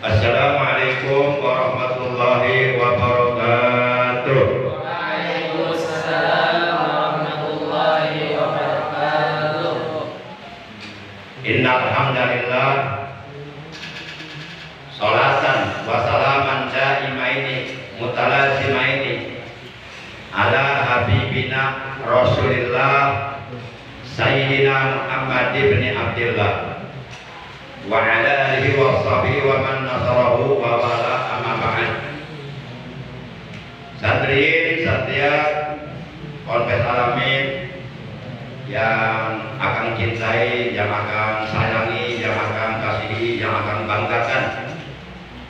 Assalamualaikum warahmatullahi wabarakatuh. Waalaikumsalam warahmatullahi wabarakatuh. Innal hamdalillah sholatan wa salaman daimaini mutalazimaini ala habibina Rasulillah Sayyidina Muhammad ibn Abdillah wa ala alihi wa sahbihi wa man nasarahu wa wala amma ba'd. Santri satria Ponpes Alamin yang akan cintai, yang akan sayangi, yang akan kasihi, yang akan banggakan,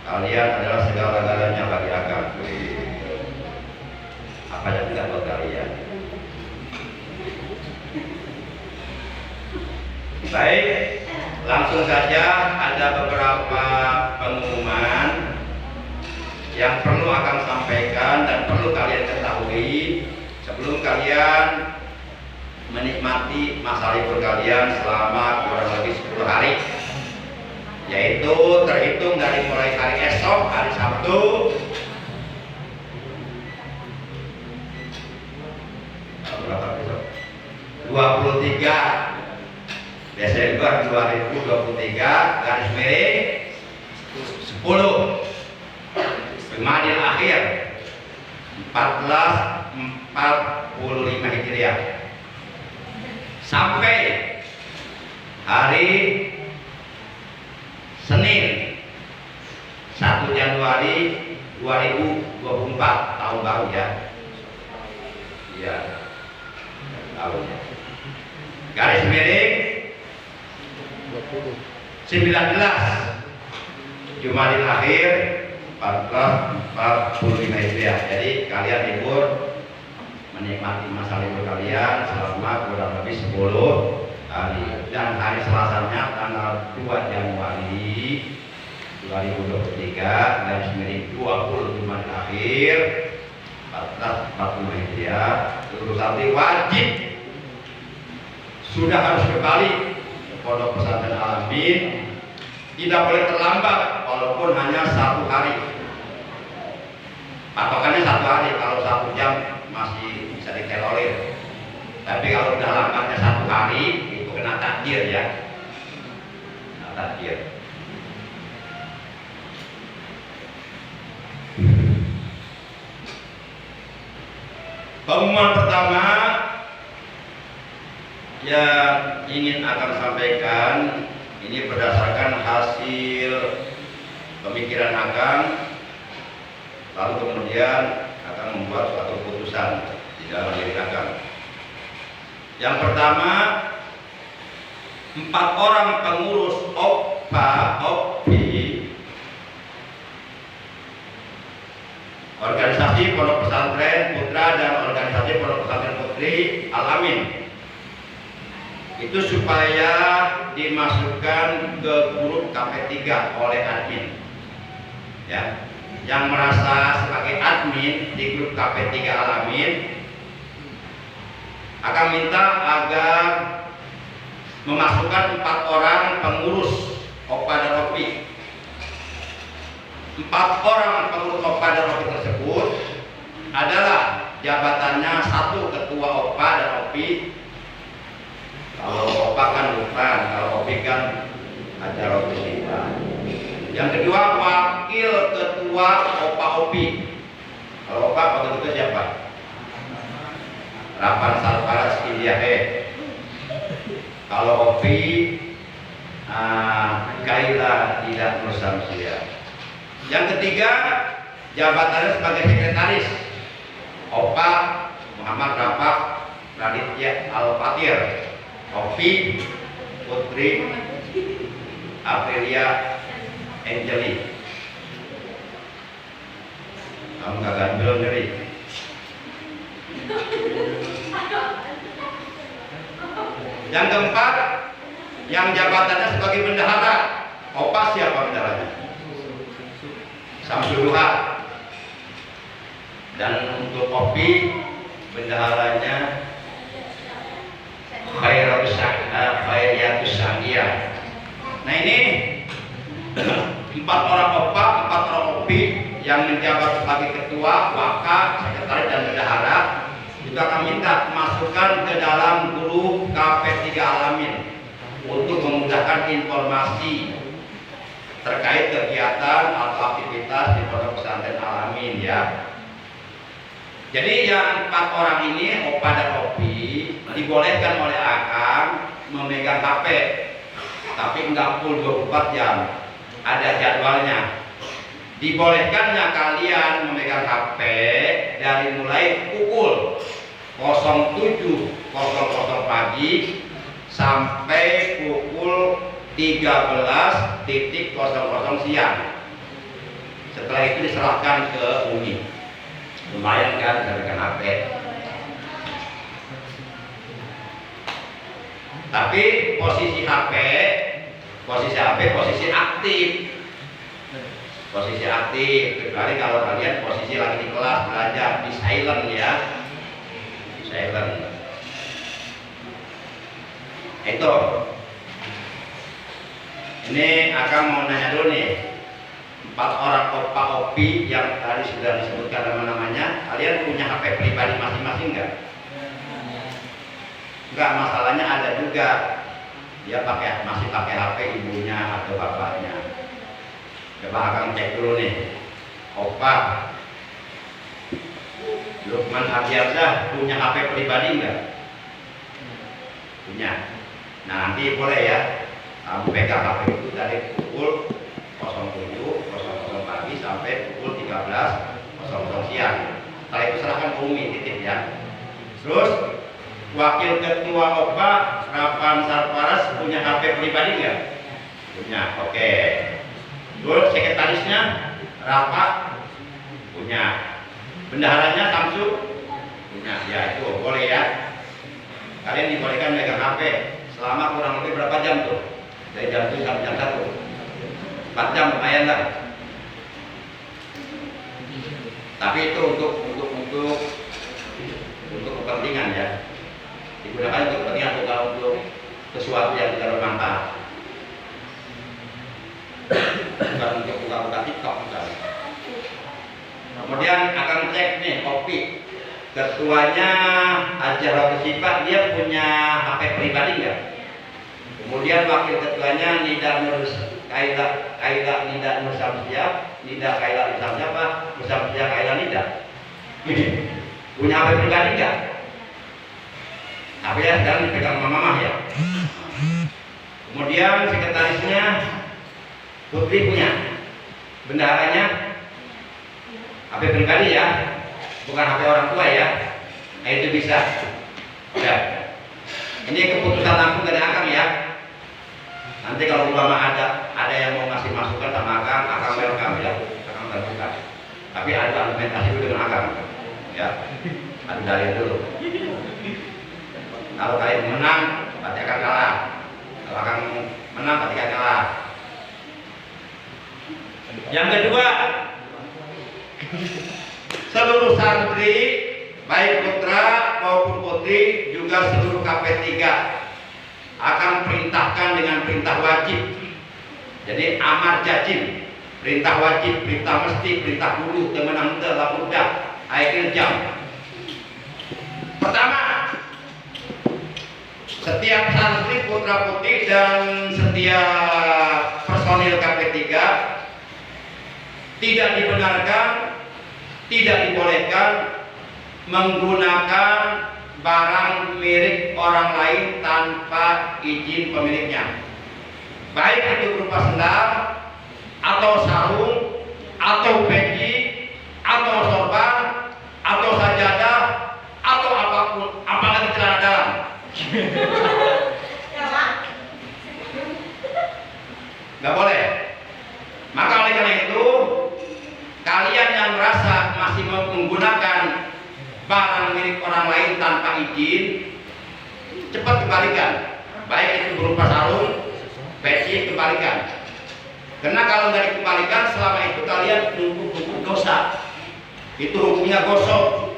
kalian adalah segala-galanya bagi akan. Apa yang tidak buat kalian? Baik, langsung saja ada beberapa pengumuman yang perlu akan sampaikan dan perlu kalian ketahui sebelum kalian menikmati masa libur kalian selama kurang lebih 10 hari, yaitu terhitung dari mulai hari esok, hari Sabtu, berapa besok? 23 Desember 2023 garis miring 10 Jumadil Akhir 1445 Hijriah sampai hari Senin 1 Januari 2024 tahun baru ya. Iya. Tahun ya. Garis miring 19 Jumadil Akhir 1445 Hijriah. Jadi kalian libur, menikmati masa libur kalian selama kurang lebih 10 hari. Dan hari Selasanya tanggal 2 Januari 2023 garis miring 20 Jumadil Akhir 1445 Hijriah. Seluruh santri wajib sudah harus kembali ke Pondok Pesantren Alamin. Tidak boleh terlambat walaupun hanya 1 hari. Patokannya 1 hari, kalau 1 jam masih bisa ditolerir. Tapi kalau udah lambatnya 1 hari itu kena takdir ya. Kena takdir. Pengumuman pertama yang ingin akan sampaikan ini berdasarkan hasil pemikiran Akang, lalu kemudian akan membuat suatu keputusan di dalam diri Akang. Yang pertama, 4 orang pengurus OPI organisasi Pondok Pesantren Putra dan organisasi Pondok Pesantren Putri Alamin itu supaya dimasukkan ke grup KP3 oleh admin ya, yang merasa sebagai admin di grup KP3 Alamin akan minta agar memasukkan 4 orang pengurus OPA dan OPI. 4 orang pengurus OPA dan OPI tersebut adalah jabatannya 1 ketua OPA dan OPI. Kalau OPA kan bukan, kalau OPI kan acara OPI. Yang kedua, wakil ketua OPA OPI. Kalau OPA wakil ketua siapa? Rapan Sarparas Indiahe. Kalau OPI Kaila tidak Nursamsia. Yang ketiga, jabatannya sebagai sekretaris OPA Muhammad Rapak Raditya Al-Fatir. OPI Putri Aprilia Angeli. Kamu gak gandul jadi. Yang keempat, yang jabatannya sebagai bendahara OPA siapa bendaharanya? Samsuluha. Dan untuk OPI bendaharanya Khairiyatus Sa'diyah. Nah ini 4 orang opa, 4 orang opi yang menjabat sebagai ketua, wakil, sekretaris dan bendahara juga kami minta masukkan ke dalam grup KP3 Alamin untuk memudahkan informasi terkait kegiatan atau aktivitas di Pondok Pesantren Alamin ya. Jadi yang 4 orang ini, opa dan opi, dibolehkan oleh akang memegang HP, tapi enggak full 24 jam. Ada jadwalnya. Dibolehkannya kalian memegang HP dari mulai pukul 07.00 pagi sampai pukul 13.00 siang. Setelah itu diserahkan ke Umi. Lumayan kan memegang HP. Tapi posisi HP posisi aktif. Posisi aktif, kecuali kalau kalian posisi lagi di kelas belajar, di silent ya. Silent. Itu. Ini akan mau nanya dulu nih. 4 orang opa opi yang tadi sudah disebutkan nama-namanya, kalian punya HP pribadi masing-masing enggak? Enggak, masalahnya ada juga. Dia masih pakai HP ibunya atau bapaknya. Coba akan cek dulu nih. Opa Lukman Ardiansyah punya HP pribadi enggak? Punya. Nah nanti boleh ya, kamu pegang HP itu dari pukul 07.00 pagi sampai pukul 13.00 siang. Setelah itu serahkan ke Umi, titip ya. Terus Wakil Ketua Opa Rapan Sarparas punya HP pribadi enggak? Punya, oke. Terus sekretarisnya Rapat punya. Bendaharanya Samsu punya. Ya itu boleh ya. Kalian dibolehkan megang HP selama kurang lebih berapa jam tuh? Dari jam 7 sampai jam 1. 4 jam lumayan lah. Tapi itu untuk kepentingan ya. Digunakan untuk kepentingan, bukan untuk sesuatu yang tidak bermanfaat. Bukan untuk buka-buka TikTok misalnya. Kemudian akan cek nih kopi. Ketuanya Ajar Sifat, dia punya HP pribadi enggak? Kemudian wakil ketuanya Nida Nur Kaila Nida Nur Samsiah, Nida Kaila Samsiah apa? Nur Samsiah Kaila Nida. Punya HP pribadi enggak? Tapi ya sekarang dipegang mama ya. Kemudian sekretarisnya Putri punya. Bendaharanya HP pribadi ya, bukan HP orang tua ya. Nah itu bisa. Ya. Ini keputusan langsung dari akang ya. Nanti kalau umpama ada yang mau ngasih masukan sama akang welcome ya, akang terbuka. Tapi ada argumentasi dulu dengan akang, ya. Ada dalil dulu. Kalau kalian menang, berarti akan kalah. Kalau akang menang, berarti akan kalah. Yang kedua, seluruh santri, baik putra maupun putri, juga seluruh KP3 akan perintahkan dengan perintah wajib. Jadi amar jajim, perintah wajib, perintah mesti, perintah dulu, temenang telah mudah, akhir jam. Pertama, setiap santri putra putri dan setiap personil KP3 tidak dibenarkan, tidak dibolehkan menggunakan barang milik orang lain tanpa izin pemiliknya, baik itu berupa sendal atau sarung atau peci atau sorban atau sajadah atau apapun, apalagi celana dalam. Nggak boleh. Maka oleh karena itu, kalian yang merasa masih menggunakan barang milik orang lain tanpa izin, cepat kembalikan. Baik itu berupa sarung, peci, kembalikan. Karena kalau nggak dikembalikan, selama itu kalian menumpuk dosa. Itu hukumnya gosok.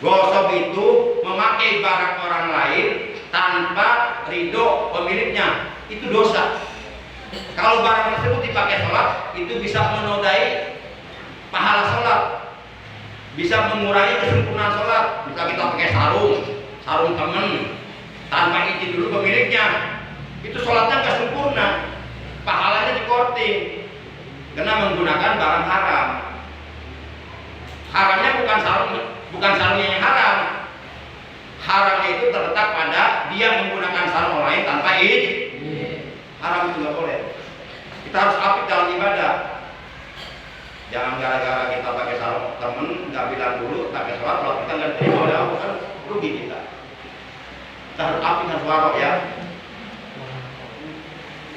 Gosok itu memakai barang orang lain tanpa ridho pemiliknya, itu dosa. Kalau barang tersebut dipakai sholat, itu bisa menodai pahala sholat, bisa mengurangi kesempurnaan sholat. Misal kita pakai sarung temen tanpa izin dulu pemiliknya, itu sholatnya nggak sempurna, pahalanya dikorting karena menggunakan barang haram. Haramnya bukan sarungnya yang haram. Haramnya itu terletak pada dia menggunakan sarung orang lain tanpa izin. Haram itu nggak boleh. Kita harus apik dalam ibadah. Jangan gara-gara kita pakai sarung temen nggak bilang dulu pakai sholat kita nggak terima oleh Allah, kan rugi kita. Kita harus apik dan warok ya.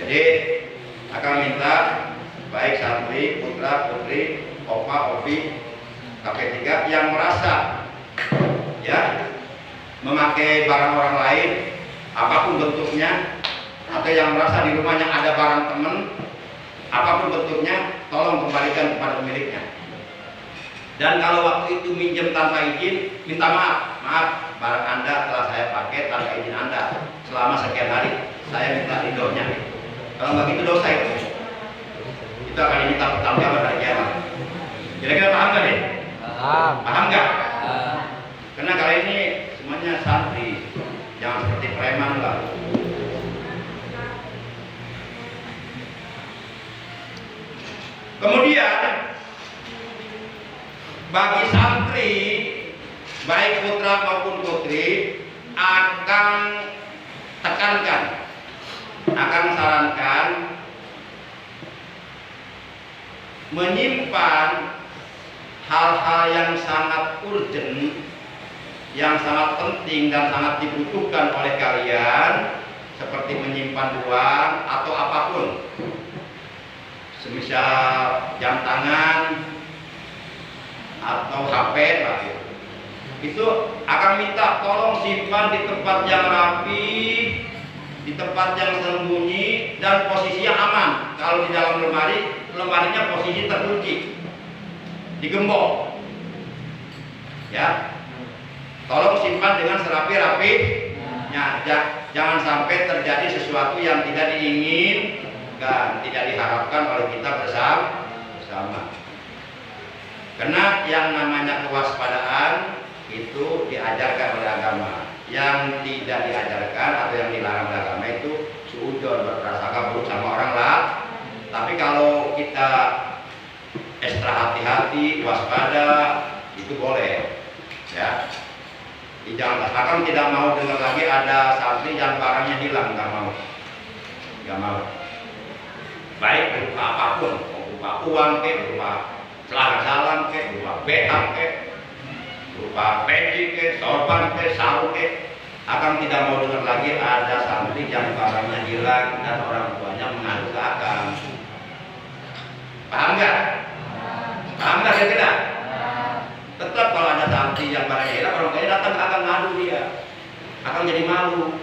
Jadi akan minta baik santri, putra, putri, opa, opi, KP3 yang merasa ya memakai barang orang lain apapun bentuknya, atau yang merasa di rumahnya ada barang teman apapun bentuknya, tolong kembalikan kepada pemiliknya. Dan kalau waktu itu minjem tanpa izin, minta maaf barang Anda telah saya pakai tanpa izin Anda selama sekian hari, saya minta ridhonya. Kalau nggak gitu dosa itu akan diminta pertanggungjawaban hari kiamat. Kira-kira paham nggak nih? Paham nggak? Karena kali ini semuanya santri, jangan seperti preman lah. Kemudian bagi santri baik putra maupun putri akan tekankan, akan sarankan menyimpan hal-hal yang sangat urgent, yang sangat penting dan sangat dibutuhkan oleh kalian, seperti menyimpan uang atau apapun, semisal jam tangan atau HP lah gitu. Itu akan minta tolong simpan di tempat yang rapi, di tempat yang sembunyi dan posisinya aman. Kalau di dalam lemari, lemarinya posisi terkunci, digembok ya. Tolong simpan dengan serapi-rapinya, jangan sampai terjadi sesuatu yang tidak diinginkan, tidak diharapkan oleh kita bersama. Karena yang namanya kewaspadaan itu diajarkan oleh agama. Yang tidak diajarkan atau yang dilarang oleh agama itu suudzon, berprasangka buruk sama orang lah. Tapi kalau kita ekstra hati-hati, waspada, itu boleh ya. Jangan, akan tidak mau dengar lagi ada santri yang barangnya hilang, nggak mau. Baik berupa apapun, berupa uang berupa celana dalam berupa BH berupa peci sorban sarung akan tidak mau dengar lagi ada santri yang barangnya hilang dan orang tuanya mengadu ke akang. Paham nggak? Paham nggak kira-kira? Tetap kalau ada santri yang barangnya hilang, orang tuanya datang akan ngadu dia, akan jadi malu,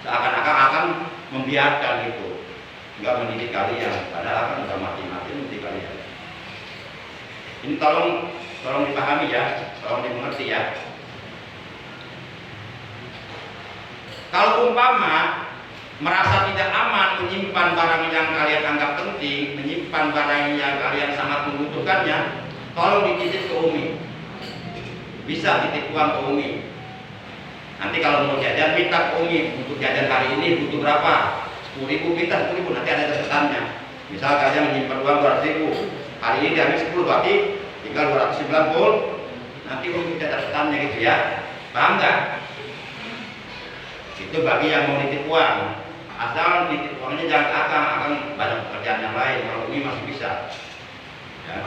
seakan-akan akan membiarkan itu, nggak mendidik kalian, padahal akan udah mati-mati mendidik kalian. Ini tolong dipahami ya, tolong dimengerti ya. Kalau umpama merasa tidak aman menyimpan barang yang kalian anggap penting, menyimpan barang yang kalian sangat membutuhkannya, tolong dititip ke Umi. Bisa titip uang ke Umi. Nanti kalau mau jajan minta ke Umi, untuk jajan hari ini butuh berapa? 10.000, minta 10.000, nanti ada catatannya. Misal kalian menyimpan uang 200.000, hari ini diambil 10, berarti tinggal 290. Nanti Umi catat catatannya gitu ya. Paham nggak? Itu bagi yang mau nitip uang. Asal nitip uangnya jangan akan banyak pekerjaan yang lain. Kalau Umi masih bisa ya.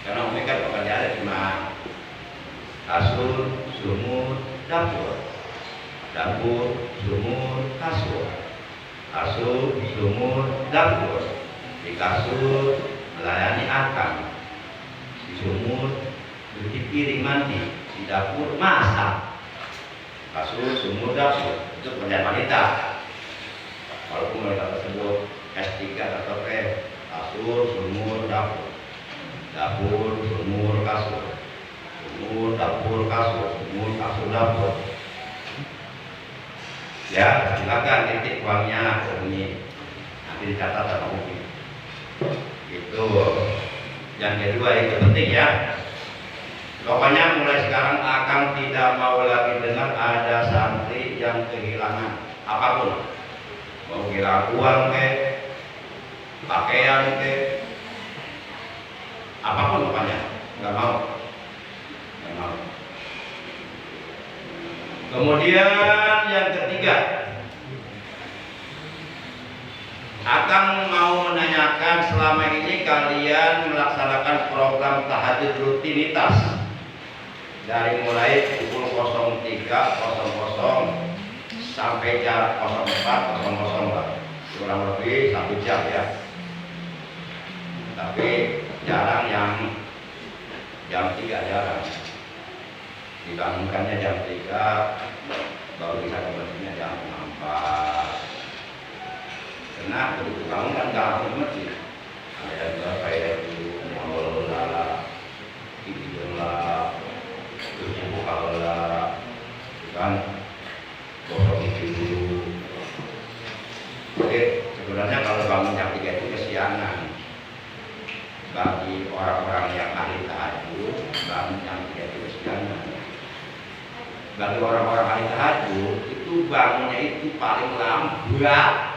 Karena Umi kan pekerjaannya cuma kasur, sumur, dapur, sumur, kasur, sumur, dapur. Di kasur melayani akang, di sumur cuci piring mandi, di dapur masak. Kasur, sumur, dapur itu pekerjaan wanita. Walaupun wanita tersebut S3 atau kasur, sumur, dapur, sumur, kasur, sumur, dapur, kasur, sumur, kasur, dapur. Ya, silakan titik uangnya ke Umi. Nanti dicatat sama Umi. Itu yang kedua, itu penting ya. Pokoknya mulai sekarang akan tidak mau lagi dengar ada santri yang kehilangan apapun, mau kehilangan uang ke, pakaian ke, apapun pokoknya, nggak mau. Kemudian yang ketiga, akan mau menanyakan selama ini kalian melaksanakan program tahajud rutinitas dari mulai pukul 03.00 sampai jam 04.00 lah, kurang lebih 1 jam ya. Tapi jarang yang jam 3, jarang. Dibangunkannya jam 3, baru bisa kembalinya jam 4. Karena begitu bangun kan gak langsung masjid. Ada yang berpayah dulu, ngomong lah, tidur lah, terus buka lah, kan gosok gigi dulu. Jadi sebenarnya kalau bangun jam 3 itu kesiangan. Bagi orang-orang yang ahli tahajud, bangun jam 3 itu kesiangan. Bagi orang-orang ahli tahajud, itu bangunnya itu paling lambat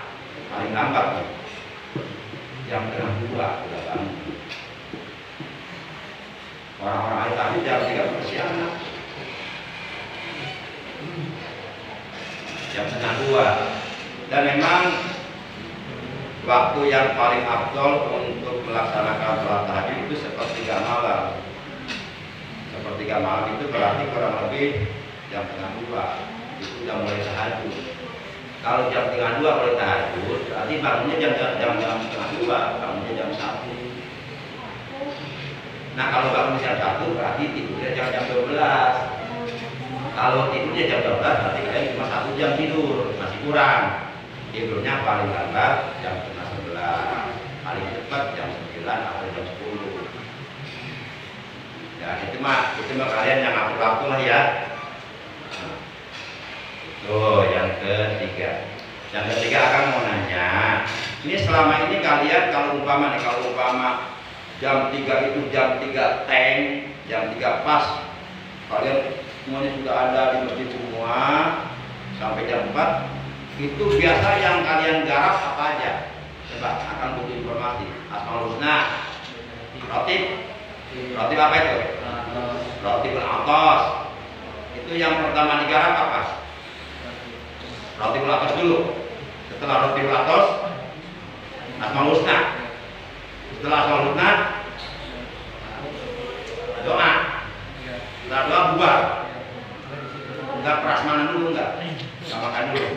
jam 1:30 udah bangun. Orang-orang ahli tahajud jam 3 itu kesiangan. Jam 1:30. Dan memang waktu yang paling afdol untuk melaksanakan sholat tahajud itu sepertiga malam. Sepertiga malam itu berarti kurang lebih jam 1:30 itu udah mulai tahajud. Kalau jam 1:30 mulai tahajud, berarti bangunnya jam 1:30, bangunnya jam 1. Nah kalau bangun jam 1 berarti tidurnya jam 12. Kalau tidurnya jam 12 berarti kalian cuma 1 jam tidur, masih kurang. Tidurnya paling lambat jam 10:30, paling cepat jam 9 atau jam 10. Ya itu mah kalian yang atur waktu lah ya. Tuh yang ketiga. Yang ketiga akan mau nanya, ini selama ini kalian kalau umpama jam 3 itu jam 3 tank, jam 3 pas, kalian semuanya sudah ada di masjid semua sampai jam 4. Itu biasa yang kalian garap apa aja? Coba akan butuh informasi. Asmaul Husna, roti apa itu? Roti atas. Itu yang pertama digarap apa? Roti atas dulu. Setelah roti atas, Asmaul Husna. Setelah Asmaul Husna, doa. Setelah doa bubar. Enggak prasmanan dulu enggak? Makan dulu.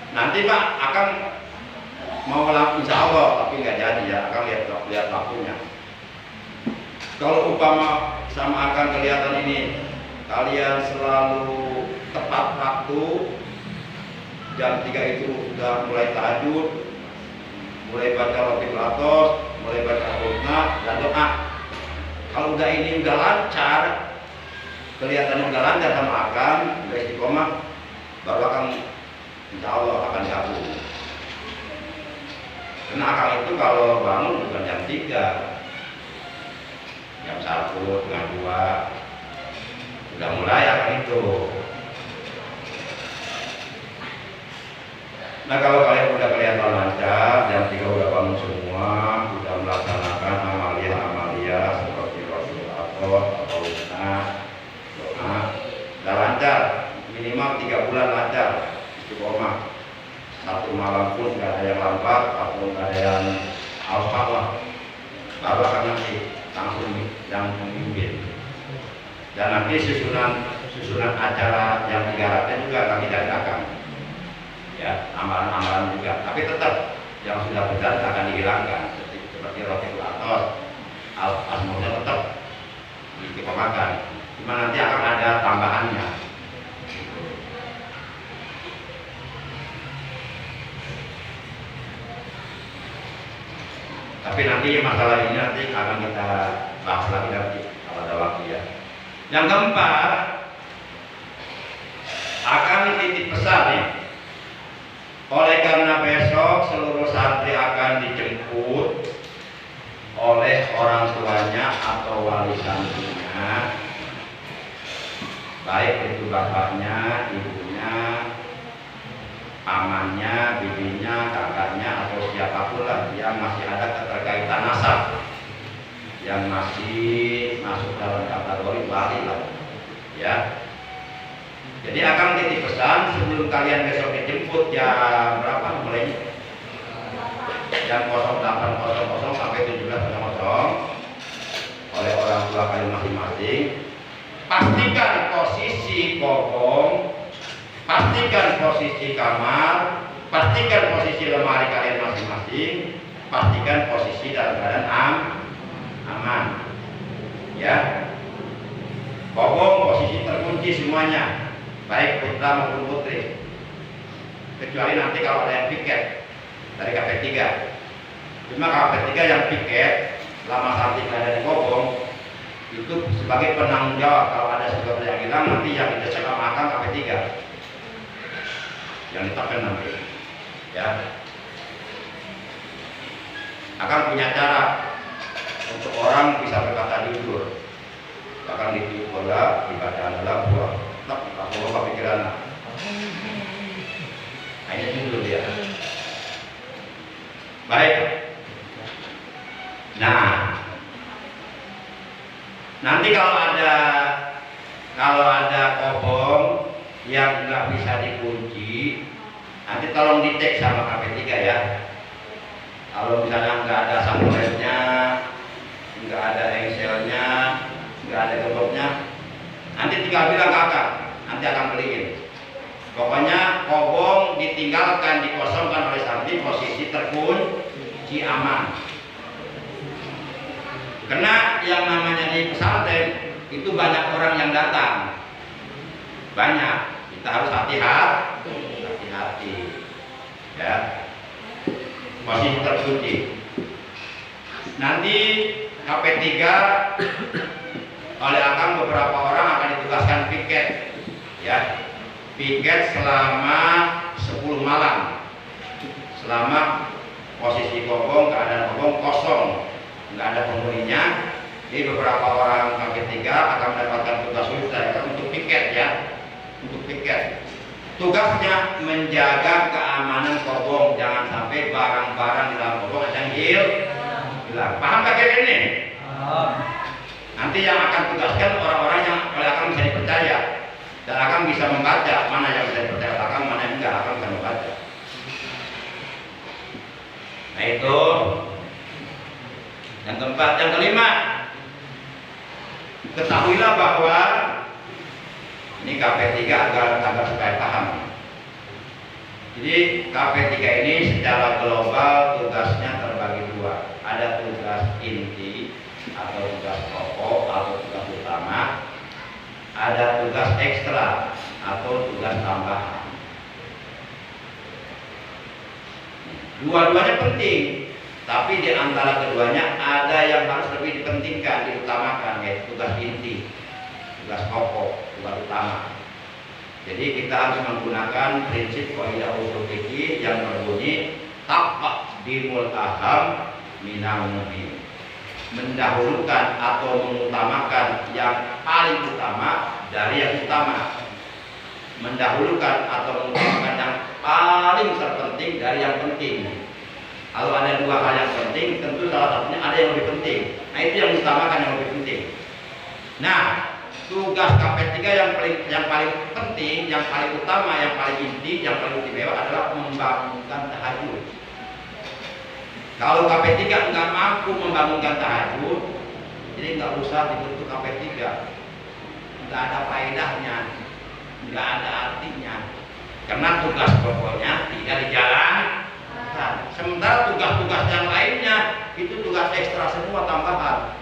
Nanti Pak akan mau lakukan insya Allah, tapi nggak jadi ya, akan lihat waktunya. Kalau umpama sama akan kelihatan ini, kalian selalu tepat waktu, jam 3 itu sudah mulai tahajud, mulai baca roti atas, mulai baca Al-Qur'an dan doa. Kalau udah ini udah lancar, kelihatannya udah lancar sama akan, udah istiqomah, baru akan insya Allah akan dihapus. Karena akal itu kalau bangun bukan jam 3, jam 1, jam 2, udah mulai akan itu. Nah kalau kalian udah kelihatan lancar, jam 3 udah bangun semua, udah melaksanakan amalia seperti Rasul atau doa, udah lancar, minimal 3 bulan lancar, istiqomah. 1 malam pun nggak ada yang lambat atau nggak ada yang alfa lah, baru akan nanti langsung yang memimpin. Dan nanti susunan acara yang digarapnya juga kami dadakan, ya amalan-amalan juga. Tapi tetap yang sudah benar akan dihilangkan, seperti roti atas, asmulnya tetap diistiqomahkan. Cuma nanti akan ada tambahannya. Tapi nanti masalah ini nanti akan kita bahas lagi nanti kalau ada waktu ya. Yang keempat, akan titip pesan nih. Oleh karena besok seluruh santri akan dijemput oleh orang tuanya atau wali santrinya, baik itu bapaknya, ibunya, pamannya, bibinya, kakaknya, atau siapapun lah yang masih ada keterkaitan nasab, yang masih masuk dalam kategori wali lah, ya. Jadi akan titip pesan sebelum kalian besok dijemput jam berapa mulainya? Jam 08.00 sampai 17.00 oleh orang tua kalian masing-masing. Pastikan posisi kokong, pastikan posisi kamar, pastikan posisi lemari kalian masing-masing, pastikan posisi dalam keadaan aman, ya. Kokong posisi terkunci semuanya, baik putra maupun putri, kecuali nanti kalau ada yang piket dari KP3. Cuma KP3 yang piket selama santri ada di kokong itu sebagai penanggung jawab. Kalau ada sesuatu yang hilang, nanti yang didesak sama akang KP3 yang ditetapkan nanti, ya. Akan punya cara untuk orang bisa berkata jujur, bahkan di bola dibaca adalah buah tak apa pikiran. Nah, ini jujur dia. Baik. Nah, nanti kalau ada kobong yang nggak bisa dikunci, nanti tolong dicek sama KP3 ya. Kalau misalnya nggak ada samuelnya, nggak ada engselnya, nggak ada gemboknya, nanti tinggal bilang kakak, nanti akan beliin. Pokoknya kobong ditinggalkan, dikosongkan oleh santri, posisi terkunci aman. Karena yang namanya di pesantren itu banyak orang yang datang, banyak. Kita harus hati-hati, ya. Posisi terkunci. Nanti KP3 oleh akang beberapa orang akan ditugaskan piket, ya. Piket selama 10 malam, selama posisi kobong, keadaan kobong kosong, nggak ada penghuninya. Jadi beberapa orang KP3 akan mendapatkan tugas khusus untuk piket, ya, untuk piket. Tugasnya menjaga keamanan kobong, jangan sampai barang-barang di dalam kobong ada yang hilang. Paham tak kira ini? Nanti yang akan tugaskan orang-orang yang akan bisa dipercaya dan akan bisa membaca mana yang bisa dipercaya akan, mana yang enggak akan bisa membaca. Nah itu yang keempat. Yang kelima, ketahuilah bahwa ini KP3 agar supaya paham. Jadi KP3 ini secara global tugasnya terbagi dua. Ada tugas inti atau tugas pokok atau tugas utama, ada tugas ekstra atau tugas tambahan. Dua-duanya penting, tapi di antara keduanya ada yang harus lebih dipentingkan, diutamakan, yaitu tugas inti, tugas pokok, tugas utama. Jadi kita harus menggunakan prinsip kaidah ushul fikih yang berbunyi taqdimul aham minal muhim, mendahulukan atau mengutamakan yang paling utama dari yang utama, mendahulukan atau mengutamakan yang paling terpenting dari yang penting. Kalau ada dua hal yang penting, tentu salah satunya ada yang lebih penting. Nah itu yang utamakan, yang lebih penting. Nah, tugas KP3 yang paling penting, yang paling utama, yang paling inti, yang paling istimewa adalah membangunkan tahajud. Kalau KP3 nggak mampu membangunkan tahajud, jadi nggak usah dibentuk KP3. Nggak ada faedahnya, nggak ada artinya. Karena tugas pokoknya tidak dijalankan. Sementara tugas-tugas yang lainnya itu tugas ekstra semua, tambahan.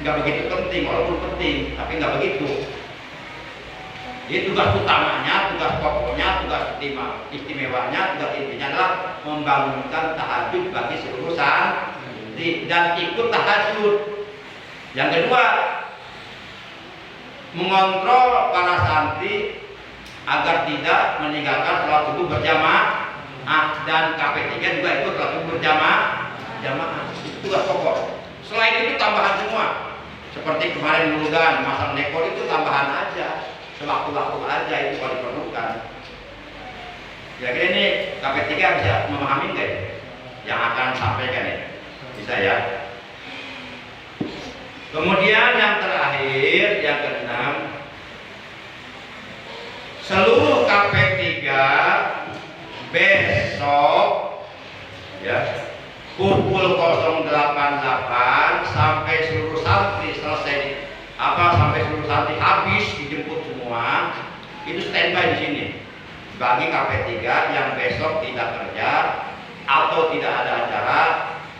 Nggak begitu penting, walaupun penting, tapi nggak begitu. Jadi tugas utamanya, tugas pokoknya, tugas istimewanya, tugas intinya adalah membangunkan tahajud bagi seluruh santri dan ikut tahajud. Yang kedua, mengontrol para santri agar tidak meninggalkan sholat subuh berjamaah. dan KP3 juga ikut sholat berjamaah. Itu tugas pokok. Selain itu tambahan semua. Seperti kemarin Nurgan, masang dekor itu tambahan aja. Sewaktu-waktu aja itu kalau diperlukan. Kira-kira ini KP3 bisa memahami nggak yang akan sampaikan ya? Bisa ya. Kemudian yang terakhir, yang keenam, seluruh KP3 besok ya pukul 08.8 sampai seluruh santri selesai sampai seluruh santri habis dijemput semua itu standby di sini bagi KP3 yang besok tidak kerja atau tidak ada acara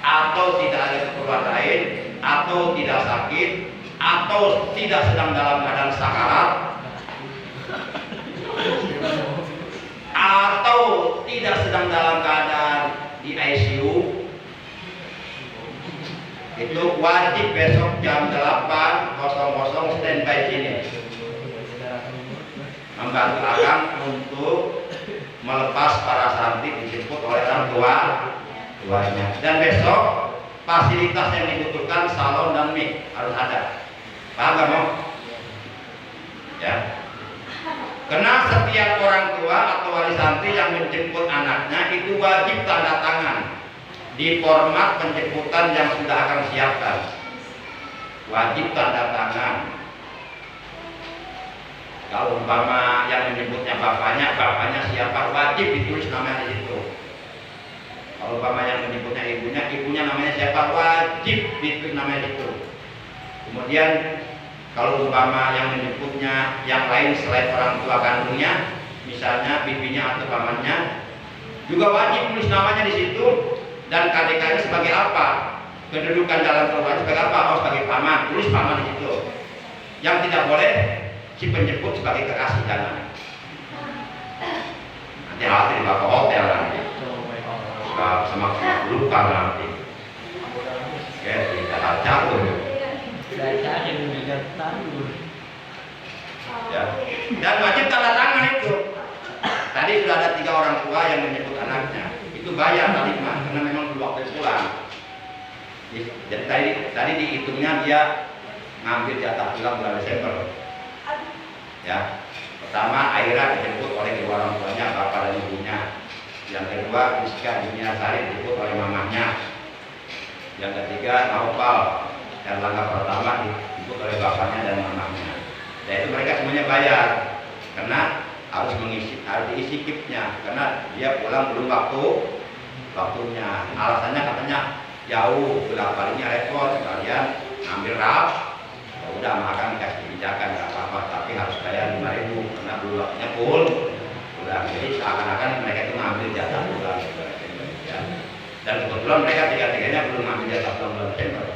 atau tidak ada keperluan lain atau tidak sakit atau tidak sedang dalam keadaan sakarat atau tidak sedang dalam keadaan di ICU, itu wajib besok jam 8.00 standby sini membantu akang untuk melepas para santri dijemput oleh orang tuanya. Dan besok fasilitas yang dibutuhkan salon dan mic harus ada. Paham gak mau? Ya. Karena setiap orang tua atau wali santri yang menjemput anaknya itu wajib tanda tangan di format penjemputan yang sudah akan siapkan. Wajib tanda tangan. Kalau umpama yang menjemputnya bapaknya siapa, wajib ditulis namanya di situ. Kalau umpama yang menjemputnya ibunya namanya siapa, wajib ditulis namanya di situ. Kemudian kalau umpama yang menjemputnya yang lain selain orang tua kandungnya, misalnya bibinya atau pamannya, juga wajib tulis namanya di situ dan KDK-nya sebagai apa, kedudukan dalam keluarga sebagai apa, sebagai paman, tulis paman di situ. Yang tidak boleh si penjemput sebagai kekasih jangan. Nanti hati dibawa ke hotel nanti, sama lupa nanti. Oke, tidak catur. Ya. Dan wajib tanda tangan itu. Tadi sudah ada 3 orang tua yang menyebut anaknya. Itu bayar tadi mah, karena memang belum waktu pulang. Jadi tadi dihitungnya dia ngambil jatah pulang bulan Desember. Ya. Pertama Aira dijemput oleh kedua orang tuanya, bapak dan ibunya. Yang kedua Rizka Dunia Sari dijemput oleh mamahnya. Yang ketiga Naufal Erlangga pertama dijemput oleh bapaknya dan mamahnya. Dan itu mereka semuanya bayar karena harus diisi kipnya karena dia pulang belum waktunya. Alasannya katanya jauh, bolak-baliknya repot, sekalian ambil rap. Ya udah makan dikasih kebijakan nggak apa-apa, tapi harus bayar 5.000 karena belum waktunya full. Udah jadi seakan-akan mereka itu ngambil jatah pulang. Ya. Dan kebetulan mereka tiga-tiganya belum ngambil jatah pulang bulan Desember.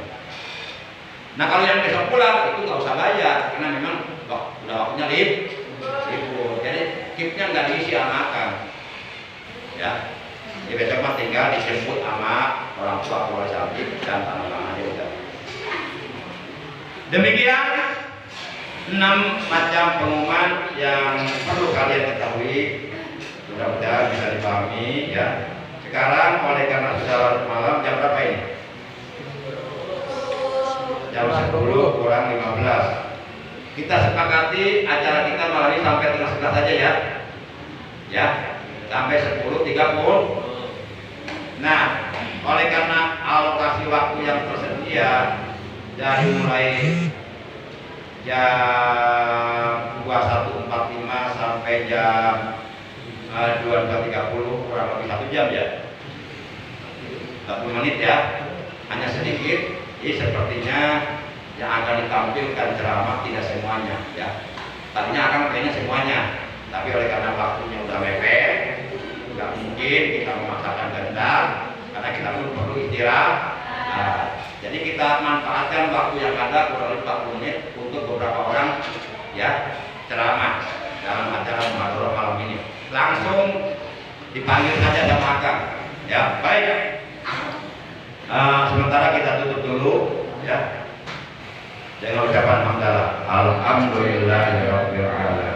Nah kalau yang besok pulang itu nggak usah bayar karena memang udah waktunya libur. Jadi kipnya nggak diisi sama akang. Ya. Jadi besok mah tinggal dijemput sama orang tua keluarga santri dan tanah-tanahnya udah. Demikian 6 macam pengumuman yang perlu kalian ketahui. Mudah-mudahan bisa dipahami ya. Sekarang oleh karena sudah larut malam, jam berapa ini? Jam 10 kurang 15. Kita sepakati acara kita malam ini sampai tengah 11 saja ya. Ya, sampai 10.30. Nah, oleh karena alokasi waktu yang tersedia dari mulai jam 21.45 sampai jam 22.30 kurang lebih 1 jam ya. 40 menit ya. Hanya sedikit. Jadi sepertinya yang akan ditampilkan ceramah tidak semuanya ya. Tadinya akan kayaknya semuanya, tapi oleh karena waktunya udah mepet, nggak mungkin kita memaksakan kehendak karena kita perlu istirahat. Nah, jadi kita manfaatkan waktu yang ada kurang lebih 40 menit untuk beberapa orang ya ceramah dalam acara muhadharah malam ini. Langsung dipanggil saja sama akang. Ya, baik. Sementara kita tutup dulu ya dengan ucapan hamdalah. Alhamdulillahirabbil alamin.